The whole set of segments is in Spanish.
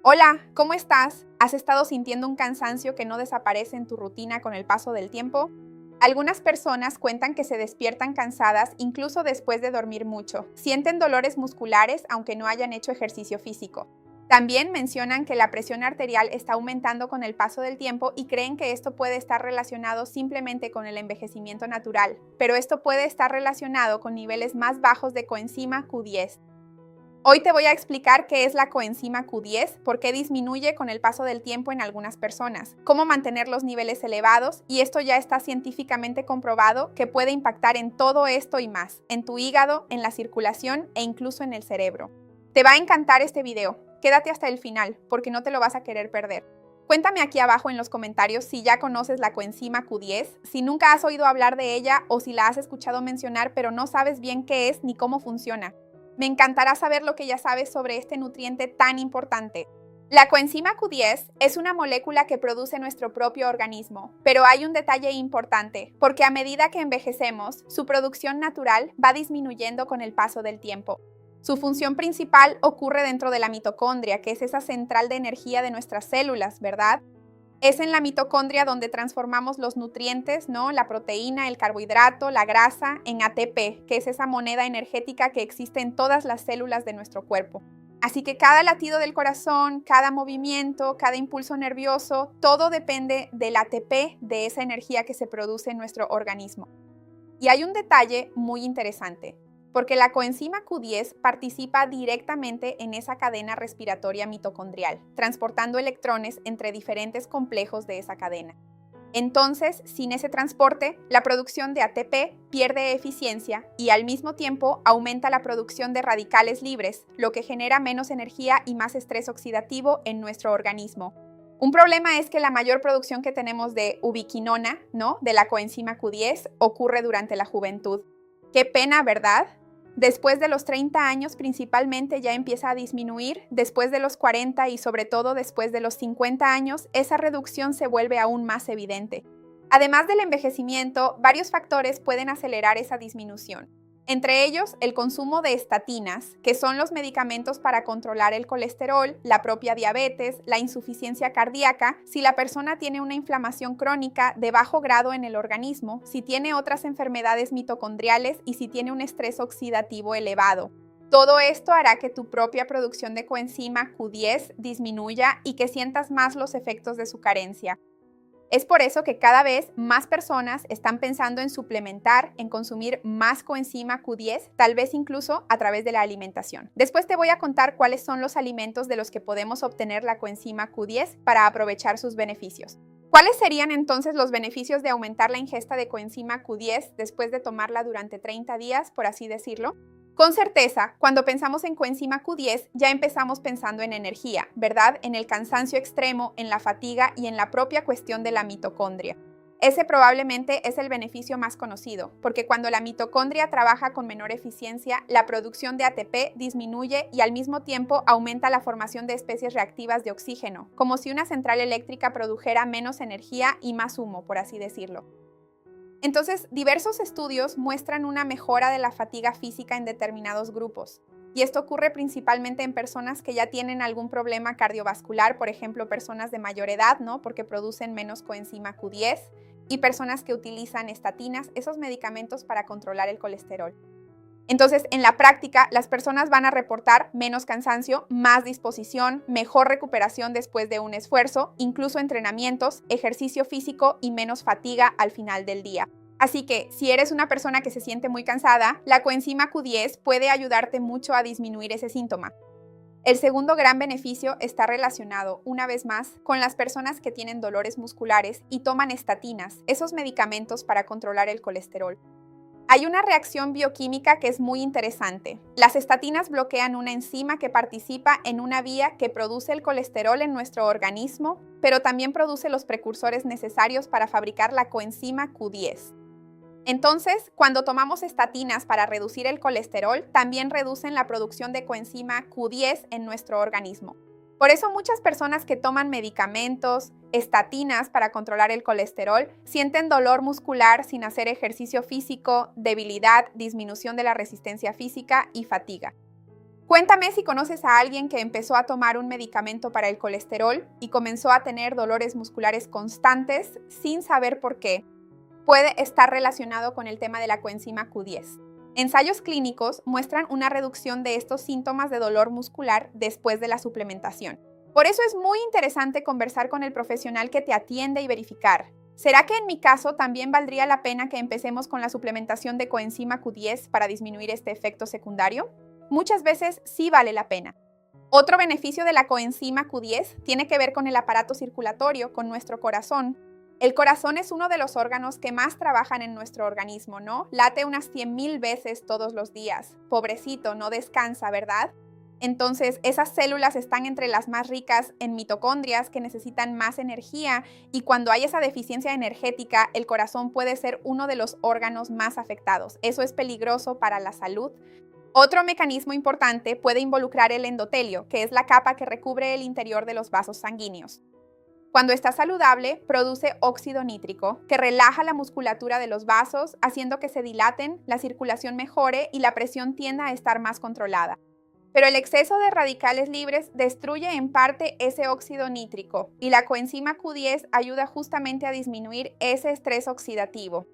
Hola, ¿cómo estás? ¿Has estado sintiendo un cansancio que no desaparece en tu rutina con el paso del tiempo? Algunas personas cuentan que se despiertan cansadas incluso después de dormir mucho. Sienten dolores musculares aunque no hayan hecho ejercicio físico. También mencionan que la presión arterial está aumentando con el paso del tiempo y creen que esto puede estar relacionado simplemente con el envejecimiento natural, pero esto puede estar relacionado con niveles más bajos de coenzima Q10. Hoy te voy a explicar qué es la coenzima Q10, por qué disminuye con el paso del tiempo en algunas personas, cómo mantener los niveles elevados, y esto ya está científicamente comprobado que puede impactar en todo esto y más, en tu hígado, en la circulación e incluso en el cerebro. Te va a encantar este video, quédate hasta el final, porque no te lo vas a querer perder. Cuéntame aquí abajo en los comentarios si ya conoces la coenzima Q10, si nunca has oído hablar de ella o si la has escuchado mencionar pero no sabes bien qué es ni cómo funciona. Me encantará saber lo que ya sabes sobre este nutriente tan importante. La coenzima Q10 es una molécula que produce nuestro propio organismo, pero hay un detalle importante, porque a medida que envejecemos, su producción natural va disminuyendo con el paso del tiempo. Su función principal ocurre dentro de la mitocondria, que es esa central de energía de nuestras células, ¿verdad? Es en la mitocondria donde transformamos los nutrientes, ¿no? La proteína, el carbohidrato, la grasa, en ATP, que es esa moneda energética que existe en todas las células de nuestro cuerpo. Así que cada latido del corazón, cada movimiento, cada impulso nervioso, todo depende del ATP, de esa energía que se produce en nuestro organismo. Y hay un detalle muy interesante, porque la coenzima Q10 participa directamente en esa cadena respiratoria mitocondrial, transportando electrones entre diferentes complejos de esa cadena. Entonces, sin ese transporte, la producción de ATP pierde eficiencia y al mismo tiempo aumenta la producción de radicales libres, lo que genera menos energía y más estrés oxidativo en nuestro organismo. Un problema es que la mayor producción que tenemos de ubiquinona, ¿no? De la coenzima Q10, ocurre durante la juventud. Qué pena, ¿verdad? Después de los 30 años principalmente ya empieza a disminuir, después de los 40 y sobre todo después de los 50 años, esa reducción se vuelve aún más evidente. Además del envejecimiento, varios factores pueden acelerar esa disminución. Entre ellos, el consumo de estatinas, que son los medicamentos para controlar el colesterol, la propia diabetes, la insuficiencia cardíaca, si la persona tiene una inflamación crónica de bajo grado en el organismo, si tiene otras enfermedades mitocondriales y si tiene un estrés oxidativo elevado. Todo esto hará que tu propia producción de coenzima Q10 disminuya y que sientas más los efectos de su carencia. Es por eso que cada vez más personas están pensando en suplementar, en consumir más coenzima Q10, tal vez incluso a través de la alimentación. Después te voy a contar cuáles son los alimentos de los que podemos obtener la coenzima Q10 para aprovechar sus beneficios. ¿Cuáles serían entonces los beneficios de aumentar la ingesta de coenzima Q10 después de tomarla durante 30 días, por así decirlo? Con certeza, cuando pensamos en coenzima Q10, ya empezamos pensando en energía, ¿verdad? En el cansancio extremo, en la fatiga y en la propia cuestión de la mitocondria. Ese probablemente es el beneficio más conocido, porque cuando la mitocondria trabaja con menor eficiencia, la producción de ATP disminuye y al mismo tiempo aumenta la formación de especies reactivas de oxígeno, como si una central eléctrica produjera menos energía y más humo, por así decirlo. Entonces, diversos estudios muestran una mejora de la fatiga física en determinados grupos. Y esto ocurre principalmente en personas que ya tienen algún problema cardiovascular, por ejemplo, personas de mayor edad, ¿no? Porque producen menos coenzima Q10, y personas que utilizan estatinas, esos medicamentos para controlar el colesterol. Entonces, en la práctica, las personas van a reportar menos cansancio, más disposición, mejor recuperación después de un esfuerzo, incluso entrenamientos, ejercicio físico y menos fatiga al final del día. Así que, si eres una persona que se siente muy cansada, la coenzima Q10 puede ayudarte mucho a disminuir ese síntoma. El segundo gran beneficio está relacionado, una vez más, con las personas que tienen dolores musculares y toman estatinas, esos medicamentos para controlar el colesterol. Hay una reacción bioquímica que es muy interesante. Las estatinas bloquean una enzima que participa en una vía que produce el colesterol en nuestro organismo, pero también produce los precursores necesarios para fabricar la coenzima Q10. Entonces, cuando tomamos estatinas para reducir el colesterol, también reducen la producción de coenzima Q10 en nuestro organismo. Por eso muchas personas que toman medicamentos, estatinas para controlar el colesterol, sienten dolor muscular sin hacer ejercicio físico, debilidad, disminución de la resistencia física y fatiga. Cuéntame si conoces a alguien que empezó a tomar un medicamento para el colesterol y comenzó a tener dolores musculares constantes sin saber por qué. Puede estar relacionado con el tema de la coenzima Q10. Ensayos clínicos muestran una reducción de estos síntomas de dolor muscular después de la suplementación. Por eso es muy interesante conversar con el profesional que te atiende y verificar. ¿Será que en mi caso también valdría la pena que empecemos con la suplementación de coenzima Q10 para disminuir este efecto secundario? Muchas veces sí vale la pena. Otro beneficio de la coenzima Q10 tiene que ver con el aparato circulatorio, con nuestro corazón. El corazón es uno de los órganos que más trabajan en nuestro organismo, ¿no? Late unas 100,000 veces todos los días. Pobrecito, no descansa, ¿verdad? Entonces, esas células están entre las más ricas en mitocondrias que necesitan más energía y cuando hay esa deficiencia energética, el corazón puede ser uno de los órganos más afectados. Eso es peligroso para la salud. Otro mecanismo importante puede involucrar el endotelio, que es la capa que recubre el interior de los vasos sanguíneos. Cuando está saludable, produce óxido nítrico, que relaja la musculatura de los vasos, haciendo que se dilaten, la circulación mejore y la presión tienda a estar más controlada. Pero el exceso de radicales libres destruye en parte ese óxido nítrico y la coenzima Q10 ayuda justamente a disminuir ese estrés oxidativo.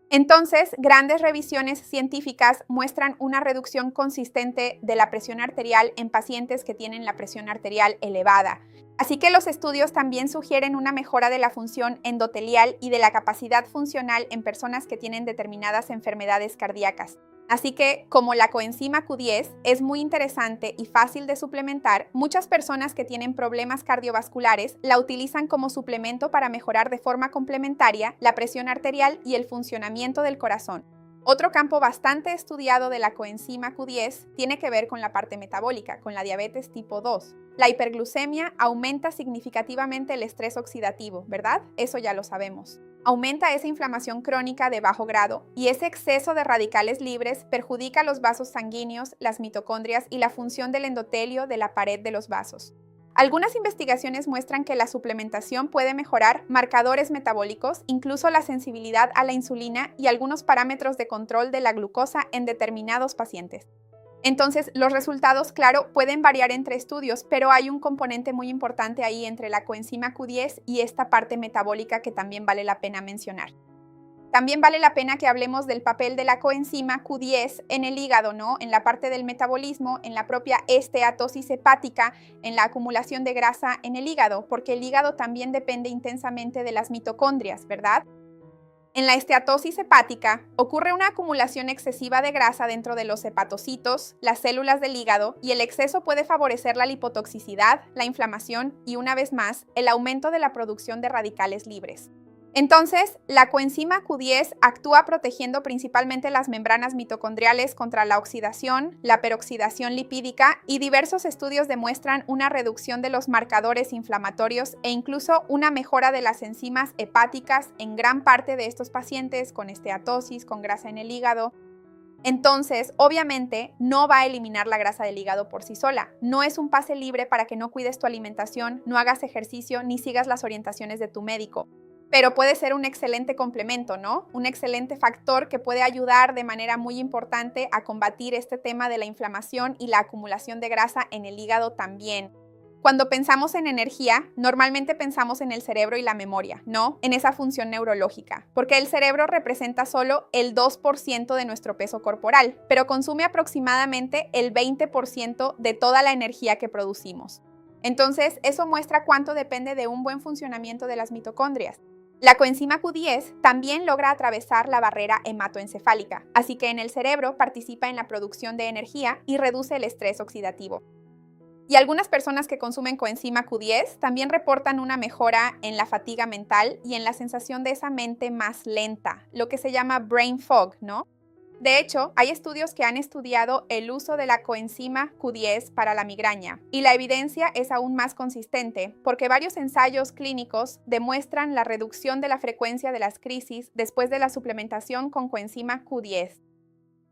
Entonces, grandes revisiones científicas muestran una reducción consistente de la presión arterial en pacientes que tienen la presión arterial elevada. Así que los estudios también sugieren una mejora de la función endotelial y de la capacidad funcional en personas que tienen determinadas enfermedades cardíacas. Así que, como la coenzima Q10 es muy interesante y fácil de suplementar, muchas personas que tienen problemas cardiovasculares la utilizan como suplemento para mejorar de forma complementaria la presión arterial y el funcionamiento del corazón. Otro campo bastante estudiado de la coenzima Q10 tiene que ver con la parte metabólica, con la diabetes tipo 2. La hiperglucemia aumenta significativamente el estrés oxidativo, ¿verdad? Eso ya lo sabemos. Aumenta esa inflamación crónica de bajo grado y ese exceso de radicales libres perjudica los vasos sanguíneos, las mitocondrias y la función del endotelio de la pared de los vasos. Algunas investigaciones muestran que la suplementación puede mejorar marcadores metabólicos, incluso la sensibilidad a la insulina y algunos parámetros de control de la glucosa en determinados pacientes. Entonces, los resultados, claro, pueden variar entre estudios, pero hay un componente muy importante ahí entre la coenzima Q10 y esta parte metabólica que también vale la pena mencionar. También vale la pena que hablemos del papel de la coenzima Q10 en el hígado, ¿no? En la parte del metabolismo, en la propia esteatosis hepática, en la acumulación de grasa en el hígado, porque el hígado también depende intensamente de las mitocondrias, ¿verdad? En la esteatosis hepática ocurre una acumulación excesiva de grasa dentro de los hepatocitos, las células del hígado, y el exceso puede favorecer la lipotoxicidad, la inflamación y, una vez más, el aumento de la producción de radicales libres. Entonces, la coenzima Q10 actúa protegiendo principalmente las membranas mitocondriales contra la oxidación, la peroxidación lipídica y diversos estudios demuestran una reducción de los marcadores inflamatorios e incluso una mejora de las enzimas hepáticas en gran parte de estos pacientes con esteatosis, con grasa en el hígado. Entonces, obviamente, no va a eliminar la grasa del hígado por sí sola. No es un pase libre para que no cuides tu alimentación, no hagas ejercicio ni sigas las orientaciones de tu médico. Pero puede ser un excelente complemento, ¿no? Un excelente factor que puede ayudar de manera muy importante a combatir este tema de la inflamación y la acumulación de grasa en el hígado también. Cuando pensamos en energía, normalmente pensamos en el cerebro y la memoria, ¿no? En esa función neurológica, porque el cerebro representa solo el 2% de nuestro peso corporal, pero consume aproximadamente el 20% de toda la energía que producimos. Entonces, eso muestra cuánto depende de un buen funcionamiento de las mitocondrias. La coenzima Q10 también logra atravesar la barrera hematoencefálica, así que en el cerebro participa en la producción de energía y reduce el estrés oxidativo. Y algunas personas que consumen coenzima Q10 también reportan una mejora en la fatiga mental y en la sensación de esa mente más lenta, lo que se llama brain fog, ¿no? De hecho, hay estudios que han estudiado el uso de la coenzima Q10 para la migraña, y la evidencia es aún más consistente porque varios ensayos clínicos demuestran la reducción de la frecuencia de las crisis después de la suplementación con coenzima Q10.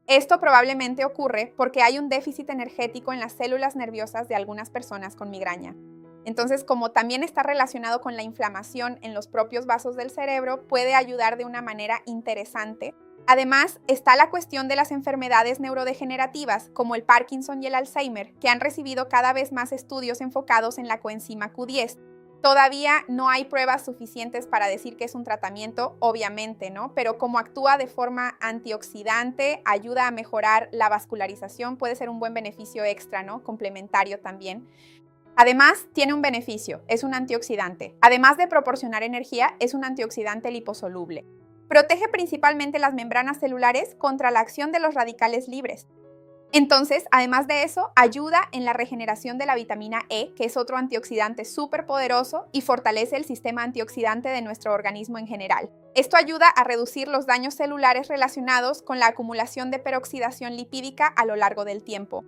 Esto probablemente ocurre porque hay un déficit energético en las células nerviosas de algunas personas con migraña. Entonces, como también está relacionado con la inflamación en los propios vasos del cerebro, puede ayudar de una manera interesante Además, está la cuestión de las enfermedades neurodegenerativas, como el Parkinson y el Alzheimer, que han recibido cada vez más estudios enfocados en la coenzima Q10. Todavía no hay pruebas suficientes para decir que es un tratamiento, obviamente, ¿no? Pero como actúa de forma antioxidante, ayuda a mejorar la vascularización, puede ser un buen beneficio extra, ¿no? Complementario también. Además, tiene un beneficio, es un antioxidante. Además de proporcionar energía, es un antioxidante liposoluble. Protege principalmente las membranas celulares contra la acción de los radicales libres. Entonces, además de eso, ayuda en la regeneración de la vitamina E, que es otro antioxidante súper poderoso y fortalece el sistema antioxidante de nuestro organismo en general. Esto ayuda a reducir los daños celulares relacionados con la acumulación de peroxidación lipídica a lo largo del tiempo.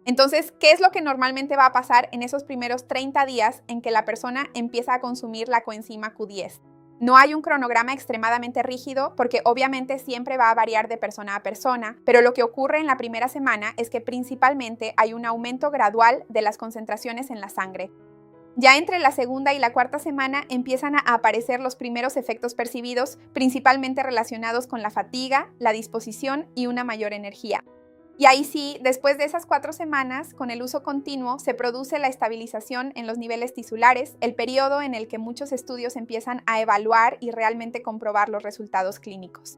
Entonces, ¿qué es lo que normalmente va a pasar en esos primeros 30 días en que la persona empieza a consumir la coenzima Q10? No hay un cronograma extremadamente rígido porque obviamente siempre va a variar de persona a persona, pero lo que ocurre en la primera semana es que principalmente hay un aumento gradual de las concentraciones en la sangre. Ya entre la segunda y la cuarta semana empiezan a aparecer los primeros efectos percibidos, principalmente relacionados con la fatiga, la disposición y una mayor energía. Y ahí sí, después de esas 4 semanas, con el uso continuo, se produce la estabilización en los niveles tisulares, el periodo en el que muchos estudios empiezan a evaluar y realmente comprobar los resultados clínicos.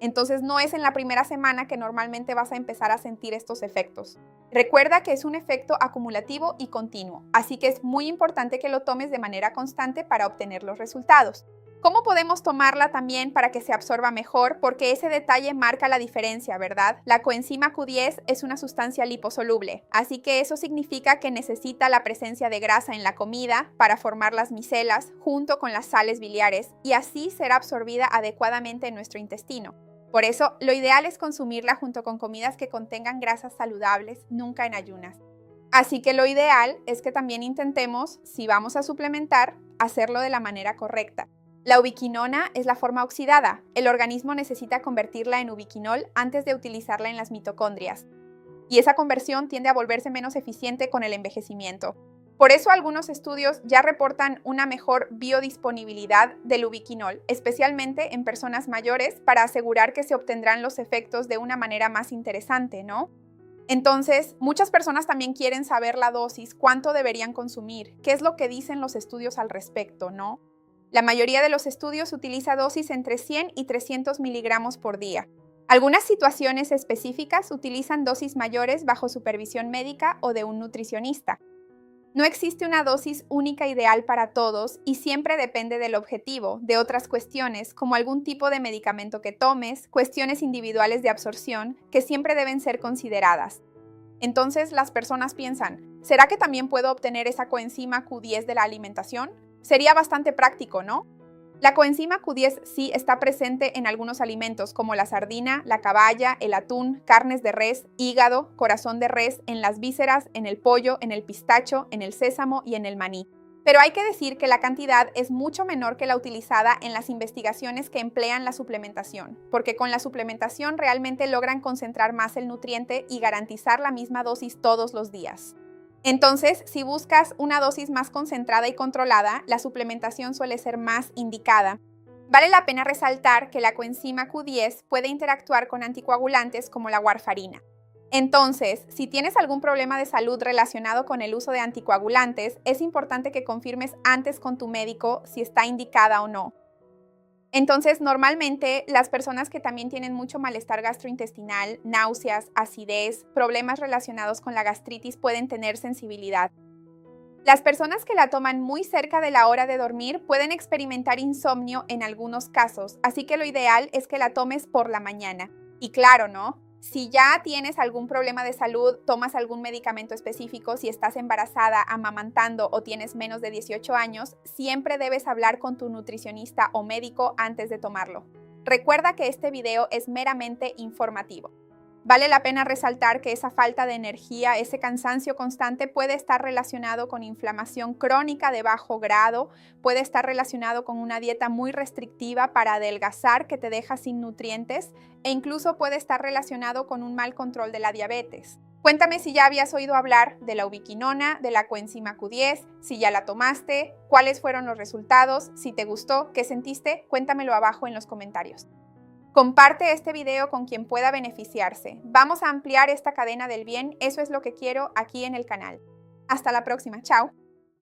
Entonces no es en la primera semana que normalmente vas a empezar a sentir estos efectos. Recuerda que es un efecto acumulativo y continuo, así que es muy importante que lo tomes de manera constante para obtener los resultados. ¿Cómo podemos tomarla también para que se absorba mejor? Porque ese detalle marca la diferencia, ¿verdad? La coenzima Q10 es una sustancia liposoluble, así que eso significa que necesita la presencia de grasa en la comida para formar las micelas junto con las sales biliares y así ser absorbida adecuadamente en nuestro intestino. Por eso, lo ideal es consumirla junto con comidas que contengan grasas saludables, nunca en ayunas. Así que lo ideal es que también intentemos, si vamos a suplementar, hacerlo de la manera correcta. La ubiquinona es la forma oxidada. El organismo necesita convertirla en ubiquinol antes de utilizarla en las mitocondrias. Y esa conversión tiende a volverse menos eficiente con el envejecimiento. Por eso algunos estudios ya reportan una mejor biodisponibilidad del ubiquinol, especialmente en personas mayores, para asegurar que se obtendrán los efectos de una manera más interesante, ¿no? Entonces, muchas personas también quieren saber la dosis, cuánto deberían consumir, qué es lo que dicen los estudios al respecto, ¿no? La mayoría de los estudios utiliza dosis entre 100 y 300 miligramos por día. Algunas situaciones específicas utilizan dosis mayores bajo supervisión médica o de un nutricionista. No existe una dosis única ideal para todos y siempre depende del objetivo, de otras cuestiones, como algún tipo de medicamento que tomes, cuestiones individuales de absorción, que siempre deben ser consideradas. Entonces las personas piensan, ¿será que también puedo obtener esa coenzima Q10 de la alimentación? Sería bastante práctico, ¿no? La coenzima Q10 sí está presente en algunos alimentos como la sardina, la caballa, el atún, carnes de res, hígado, corazón de res, en las vísceras, en el pollo, en el pistacho, en el sésamo y en el maní. Pero hay que decir que la cantidad es mucho menor que la utilizada en las investigaciones que emplean la suplementación, porque con la suplementación realmente logran concentrar más el nutriente y garantizar la misma dosis todos los días. Entonces, si buscas una dosis más concentrada y controlada, la suplementación suele ser más indicada. Vale la pena resaltar que la coenzima Q10 puede interactuar con anticoagulantes como la warfarina. Entonces, si tienes algún problema de salud relacionado con el uso de anticoagulantes, es importante que confirmes antes con tu médico si está indicada o no. Entonces, normalmente las personas que también tienen mucho malestar gastrointestinal, náuseas, acidez, problemas relacionados con la gastritis pueden tener sensibilidad. Las personas que la toman muy cerca de la hora de dormir pueden experimentar insomnio en algunos casos, así que lo ideal es que la tomes por la mañana. Y claro, ¿no? Si ya tienes algún problema de salud, tomas algún medicamento específico, si estás embarazada, amamantando o tienes menos de 18 años, siempre debes hablar con tu nutricionista o médico antes de tomarlo. Recuerda que este video es meramente informativo. Vale la pena resaltar que esa falta de energía, ese cansancio constante puede estar relacionado con inflamación crónica de bajo grado, puede estar relacionado con una dieta muy restrictiva para adelgazar que te deja sin nutrientes e incluso puede estar relacionado con un mal control de la diabetes. Cuéntame si ya habías oído hablar de la ubiquinona, de la coenzima Q10, si ya la tomaste, cuáles fueron los resultados, si te gustó, qué sentiste, cuéntamelo abajo en los comentarios. Comparte este video con quien pueda beneficiarse. Vamos a ampliar esta cadena del bien, eso es lo que quiero aquí en el canal. Hasta la próxima, chao.